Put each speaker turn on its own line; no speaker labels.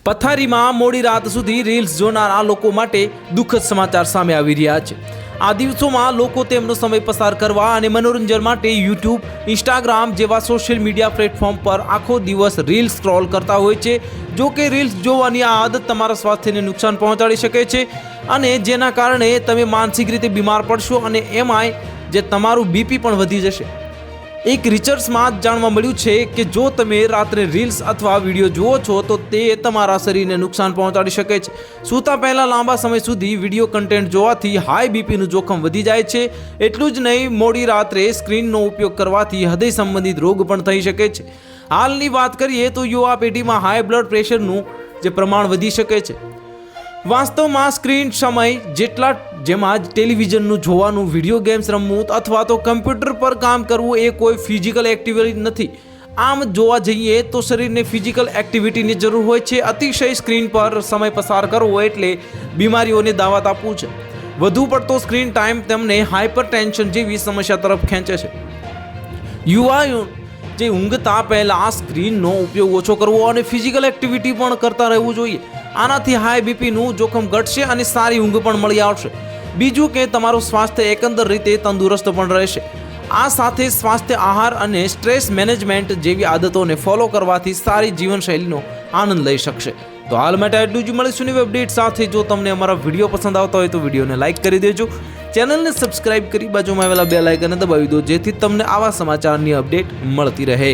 પથારીમાં મોડી રાત સુધી રીલ્સ જોનારા લોકો માટે દુઃખદ સમાચાર સામે આવી રહ્યા છે। આ દિવસોમાં લોકો તેમનો સમય પસાર કરવા અને મનોરંજન માટે યુટ્યુબ, ઇન્સ્ટાગ્રામ જેવા સોશિયલ મીડિયા પ્લેટફોર્મ પર આખો દિવસ રીલ્સ સ્ક્રોલ કરતા હોય છે। જો કે રીલ્સ જોવાની આ આદત તમારા સ્વાસ્થ્યને નુકસાન પહોંચાડી શકે છે અને જેના કારણે તમે માનસિક રીતે બીમાર પડશો અને એમાંય જે તમારું બીપી પણ વધી જશે। એક રિસર્ચમાં જાણવા મળ્યું છે કે જો તમે રાત્રે રીલ્સ અથવા વિડીયો જુઓ છો તો તે તમારા શરીરને નુકસાન પહોંચાડી શકે છે। સૂતા પહેલાં લાંબા સમય સુધી વિડીયો કન્ટેન્ટ જોવાથી હાઈ બીપીનું જોખમ વધી જાય છે। એટલું જ નહીં, મોડી રાત્રે સ્ક્રીનનો ઉપયોગ કરવાથી હૃદય સંબંધિત રોગ પણ થઈ શકે છે। હાલની વાત કરીએ તો યુવા પેઢીમાં હાઈ બ્લડ પ્રેશરનું જે પ્રમાણ વધી શકે છે। વાસ્તવમાં સ્ક્રીન સમય જેમાં ટેલિવિઝનનું જોવાનું, વિડીયો ગેમ્સ રમવું અથવા તો કમ્પ્યુટર પર કામ કરવું એ કોઈ ફિઝિકલ એક્ટિવિટી નથી। આમ જોવા જઈએ તો શરીરને ફિઝિકલ એક્ટિવિટીની જરૂર હોય છે। અતિશય સ્ક્રીન પર સમય પસાર કરવો એટલે બીમારીઓને દાવત આપવું છે। વધુ પડતો સ્ક્રીન ટાઈમ તેમને હાઇપરટેન્શન જેવી સમસ્યા તરફ ખેંચે છે। યુવાઓ જે ઊંઘતા પહેલાં સ્ક્રીનનો ઉપયોગ ઓછો કરવો અને ફિઝિકલ એક્ટિવિટી પણ કરતા રહેવું જોઈએ। આનાથી હાઈ બીપીનું જોખમ ઘટશે અને સારી ઊંઘ પણ મળી આવશે। બીજું કે તમારું સ્વાસ્થ્ય એકંદર રીતે તંદુરસ્ત પણ રહેશે। આ સાથે સ્વાસ્થ્ય આહાર અને સ્ટ્રેસ મેનેજમેન્ટ જેવી આદતોને ફોલો કરવાથી સારી જીવનશૈલીનો આનંદ લઈ શકશે। તો હાલ માટે એટલું જ। મળીશું નવી અપડેટ સાથે। જો તમને અમારા વિડીયો પસંદ આવતા હોય તો વિડીયોને લાઇક કરી દેજો, ચેનલને સબસ્ક્રાઇબ કરી બાજુમાં આવેલા બેલ આઇકનને દબાવી દો, જેથી તમને આવા સમાચારની અપડેટ મળતી રહે।